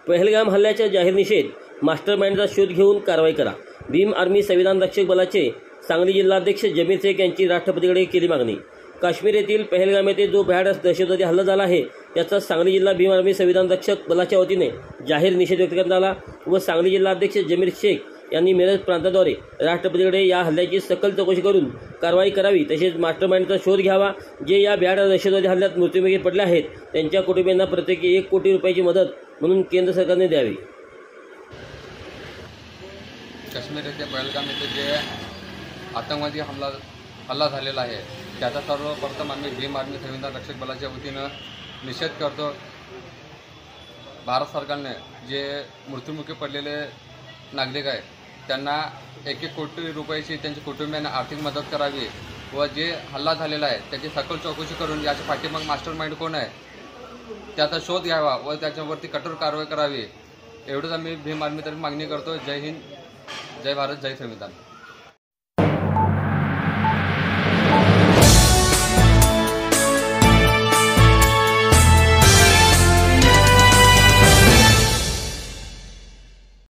पहलगाम हल्ल्याचा जाहीर निषेध, मास्टरमाइंडचा शोध घेऊन कारवाई करा. भीम आर्मी संविधान रक्षक बलाचे सांगली जिल्हाध्यक्ष जमीर शेख यांची राष्ट्रपतीकडे केली मागणी. काश्मीर येथील पहलगाम येथे जो भ्याड दहशतवादी हल्ला झाला आहे त्याचा सांगली जिल्हा भीम आर्मी संविधान रक्षक बलाच्या वतीने जाहीर निषेध व्यक्त करण्यात आला व सांगली जिल्हाध्यक्ष जमीर शेख यांनी मिरज प्रांताद्वारे राष्ट्रपतीकडे या हल्ल्याची सखोल चौकशी करून कारवाई करावी, तसेच मास्टरमाइंडचा शोध घ्यावा. जे या भ्याड दहशतवादी हल्ल्यात मृत्युमुखी पडले आहेत त्यांच्या कुटुंबियांना प्रत्येकी 1 कोटी रुपयाची मदत म्हणून केंद्र सरकारने द्यावी. काश्मीर येथे पहलगाम येथे जे आतंकवादी हल्ला झालेला आहे त्याचा सर्वप्रथम आम्ही भीम आर्मी संविधान रक्षक बलाच्या वतीनं निषेध करतो. भारत सरकारने जे मृत्युमुखी पडलेले नागरिक आहेत त्यांना 1 कोटी रुपयाची त्यांच्या कुटुंबियांना आर्थिक मदत करावी व जे हल्ला झालेला आहे त्याची सखोल चौकशी करून याच्या पाठीमाग मास्टरमाइंड कोण आहे त्याचा शोध घ्यावा व त्याच्यावरती कठोर कारवाई करावी, एवढंच आम्ही भीम आर्मीतर्फे मागणी करतो. जय हिंद, जय भारत, जय संविधान.